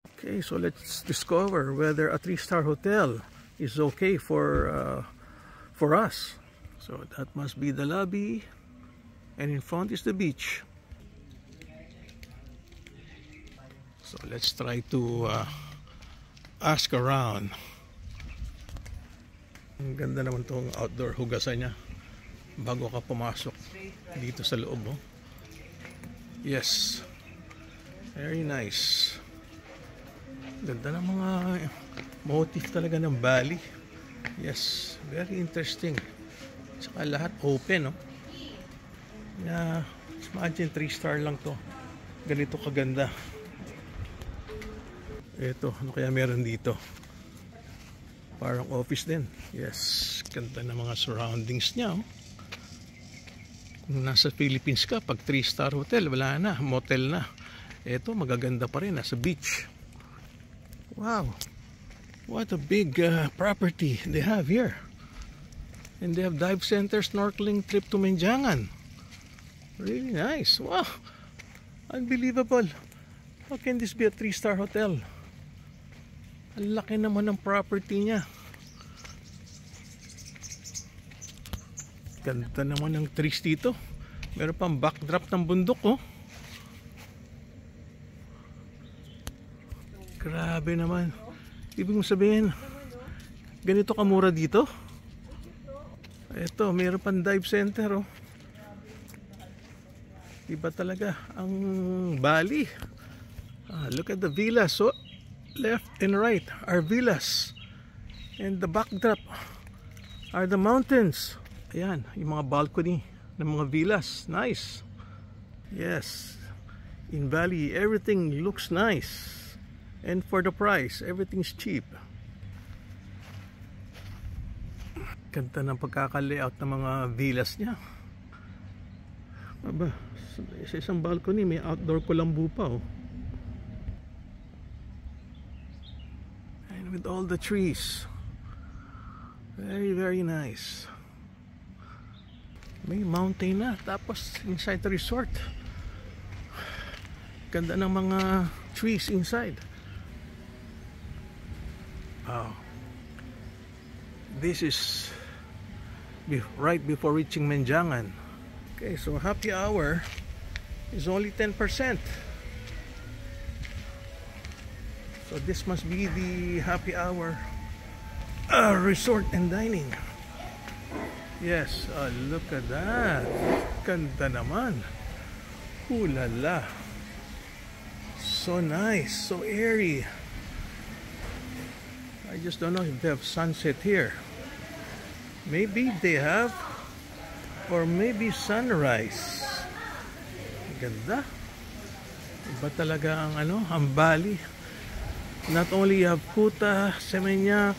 Okay, so let's discover whether a 3-star hotel is okay for us. So that must be the lobby, and in front is the beach. So let's try to ask around. Ang ganda naman tong outdoor hugasan niya bago ka pumasok dito sa loob. Oh. Yes, very nice. Ganda ng mga motif talaga ng Bali. Yes, very interesting. Saka lahat open, no? Yeah, imagine 3-star lang to. Ganito kaganda. Ito, ano kaya meron dito? Parang office din. Yes, ganda ng mga surroundings niya. Oh. Kung nasa Philippines ka, pag 3-star hotel, wala na, motel na. Ito, magaganda pa rin, nasa beach. Wow, what a big property they have here. And they have dive center, snorkeling trip to Menjangan. Really nice. Wow, unbelievable. How can this be a 3-star hotel? Ang laki naman ng property niya. Ganda naman ng trees dito. Meron pang backdrop ng bundok, oh. Grabe naman. Ibig mong sabihin, ganito kamura dito? Ito, mayroon pang dive center, oh. Iba talaga ang Bali. Look at the villas. So, left and right are villas. And the backdrop are the mountains. Ayan, yung mga balcony ng mga villas. Nice. Yes. In Bali, everything looks nice. And for the price, everything's cheap. Ganda ng pagkaka-layout ng mga villas niya. Aba, sa isang balcony may outdoor kulambu pa, oh. And with all the trees, very very nice. May mountain na, tapos inside the resort. Ganda ng mga trees inside. Oh, this is right before reaching Menjangan. Okay, so happy hour is only 10%. So this must be the happy hour resort and dining. Yes, look at that. Ganda naman. Ooh la la. So nice, so airy. I just don't know if they have sunset here. Maybe they have, or maybe sunrise. Ganda. Iba talaga ang ang Bali. Not only you have Kuta, Seminyak,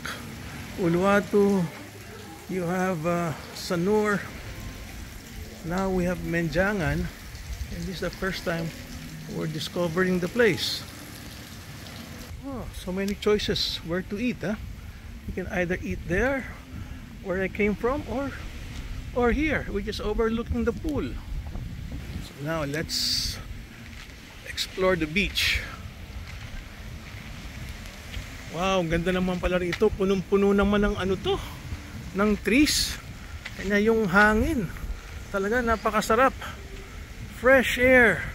Uluwatu, you have Sanur. Now we have Menjangan, and this is the first time we're discovering the place. Oh, so many choices where to eat, huh? You can either eat there, where I came from, or here, which is overlooking the pool. So now let's explore the beach. Wow, ganda naman pala rito. Punong-puno naman ng ng trees. Kanya yung hangin. Talaga napakasarap. Fresh air.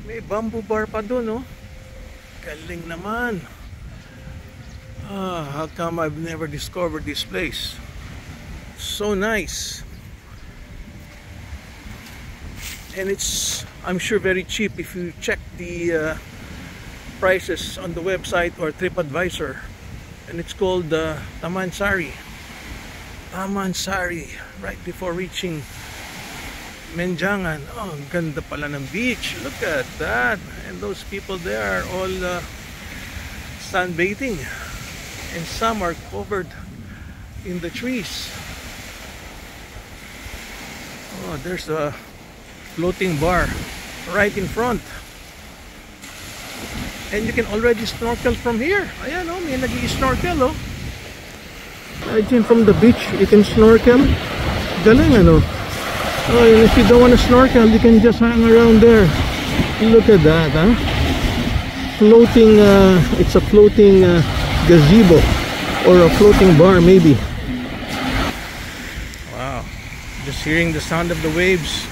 May bamboo bar pa dun, oh. Galing naman. How come I've never discovered this place? So nice. And it's, I'm sure, very cheap if you check the prices on the website or TripAdvisor. And it's called Taman Sari. Taman Sari, right before reaching Menjangan. Oh, ang ganda pala ng beach. Look at that. And those people there are all sunbathing. And some are covered in the trees. Oh, there's a floating bar right in front. And you can already snorkel from here. Ayan, oh, may nag-i-snorkel, oh. Imagine from the beach, you can snorkel. Galing, ano? Oh, and if you don't want to snorkel, you can just hang around there. Look at that, huh? floating, it's a floating gazebo or a floating bar maybe. Wow, just hearing the sound of the waves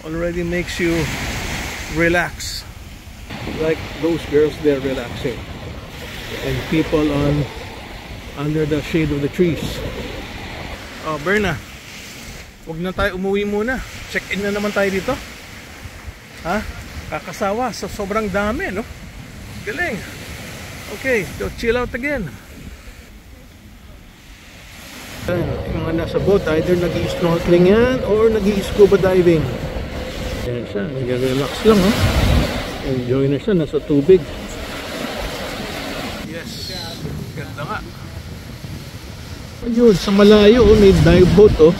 already makes you relax. Like those girls, they're relaxing, and people under the shade of the trees. Oh, Berna, huwag na tayo umuwi muna. Check-in na naman tayo dito. Ha? Kakasawa sa sobrang dami, no? Galing. Okay, go chill out again. Yung mga nasa boat, either nag-i-snorkeling yan or nag-i-scuba diving. Yan siya, nag-relax lang, ha? Enjoy na siya, nasa tubig. Yes, ganda nga. Ayun, sa malayo, may dive boat, oh.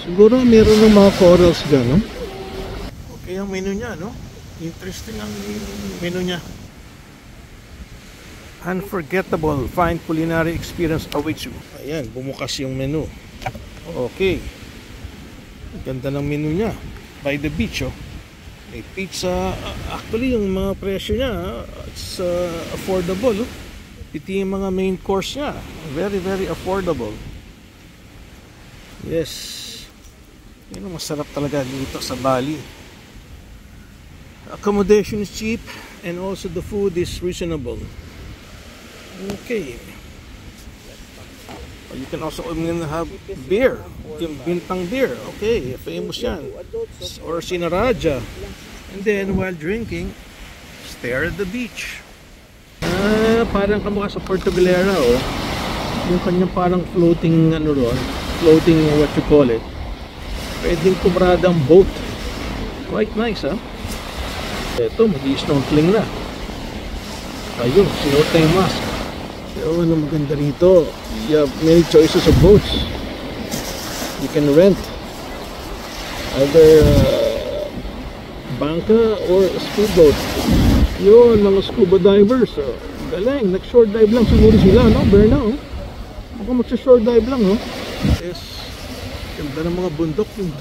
Siguro meron ng mga corals dyan, no? Okay ang menu niya, no? Interesting ang menu niya. Unforgettable fine culinary experience awaits you. Ayan, bumukas yung menu. Okay. Ganda ng menu niya. By the beach, oh. May pizza. Actually, yung mga presyo niya, it's affordable, oh. Ito yung mga main course niya. Very, very affordable. Yes. Yun ang masarap talaga dito sa Bali. Accommodation is cheap and also the food is reasonable. Okay. You can also have beer. Yung Bintang beer. Okay, famous yan. Or Sinaraja. And then while drinking, stare at the beach. Parang kamukha sa Puerto Galera, oh. Yung kanyang parang floating, ano ron, floating, what you call it. Pwedeng kumradang boat. Quite nice, ha? Ito, mag-i-snorkeling na. Ayun, sinuot na yung mask. Pero ano maganda rito, you have many choices of boats. You can rent either bangka or a speedboat. Yun, mga scuba divers, oh. Galing, nag-short dive lang siguro sila, no? Berna, oh. Baka magsa-short dive lang, oh. Yes. Ganda ng mga bundok, yung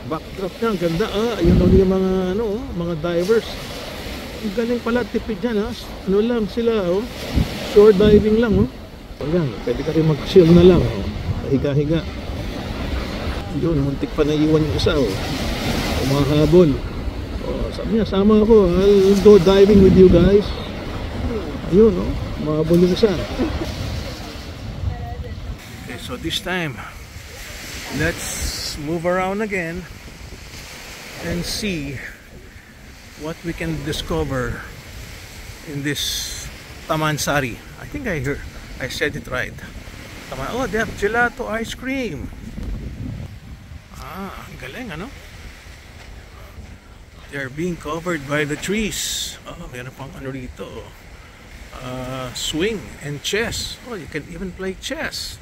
backdrop niya, ang ganda, ah. Ayun daw yung mga, ano, oh, mga divers. Ang galing pala, tipid yan, ha. Ano lang sila, oh. Short diving lang, oh. Ayan, pwede ka rin mag-chill na lang, oh. Higa-higa. Yun, muntik pa naiwan yung isa, oh. Umahabol. Oh, sabi niya, sama ako, I'll go diving with you guys. Ayun, no? Mahabol yung isa. Okay, so this time, let's move around again and see what we can discover in this Taman Sari. I think I said it right. Oh, they have gelato ice cream. Ah, ang galing, ano? They're being covered by the trees. Oh, meron pang ano rito. Swing and chess. Oh, you can even play chess.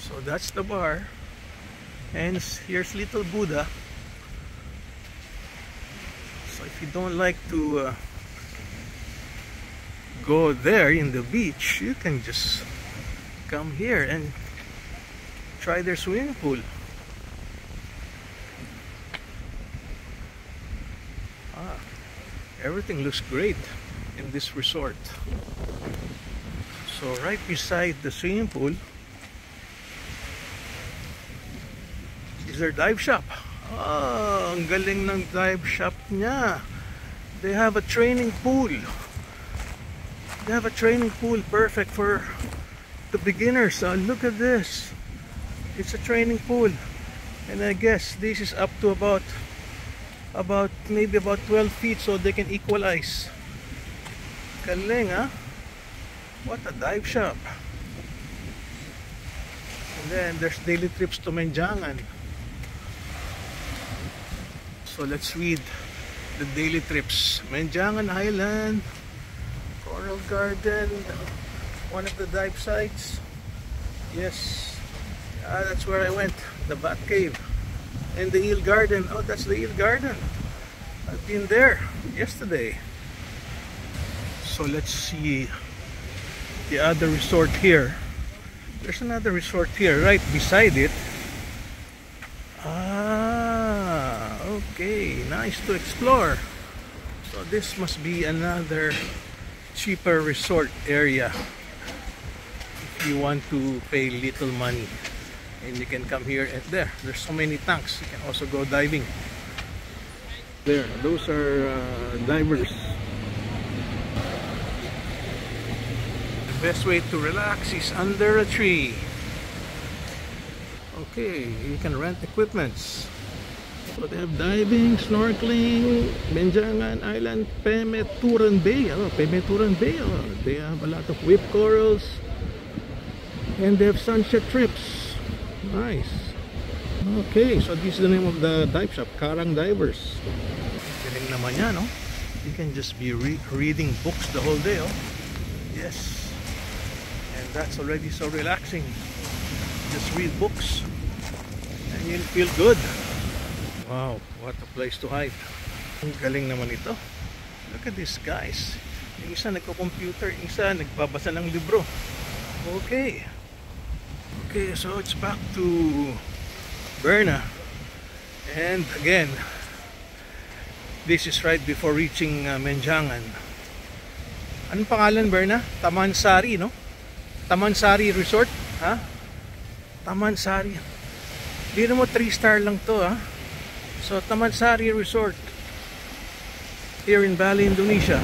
So that's the bar. And here's little Buddha. So if you don't like to go there in the beach, you can just come here and try their swimming pool. Everything looks great in this resort. So right beside the swimming pool is their dive shop. Oh, ang galing ng dive shop niya. They have a training pool. They have a training pool perfect for the beginners. Look at this. It's a training pool. And I guess this is up to maybe about 12 feet, so they can equalize. Galing, ha? What a dive shop. And then there's daily trips to Menjangan. So let's read the daily trips. Menjangan Island, Coral Garden, one of the dive sites. Yes, that's where I went, the Bat Cave. And the Eel Garden. Oh, that's the Eel Garden. I've been there yesterday. So let's see the other resort here. There's another resort here right beside it. Ah, Okay, nice to explore. So this must be another cheaper resort area if you want to pay little money. And you can come here and there's so many tanks. You can also go diving. There, those are divers. The best way to relax is under a tree. Okay, you can rent equipments. So they have diving, snorkeling, Benjangan Island, Pemeturan Bay. Pemeturan Bay. They have a lot of whip corals. And they have sunset trips. Nice. Okay, so this is the name of the dive shop, Karang Divers. Galing naman yan, no? You can just be reading books the whole day, oh. Yes. And that's already so relaxing. Just read books and you'll feel good. Wow, what a place to hide. Ang galing naman ito. Look at these guys. Yung isa nagko-computer, yung isa nagbabasa ng libro. Okay. Okay, so it's back to Berna. And again, this is right before reaching Menjangan. Anong pangalan, Berna? Tamansari, no? Tamansari Resort? Ha? Tamansari. Di mo 3-star lang to, ha? So Tamansari Resort here in Bali, Indonesia.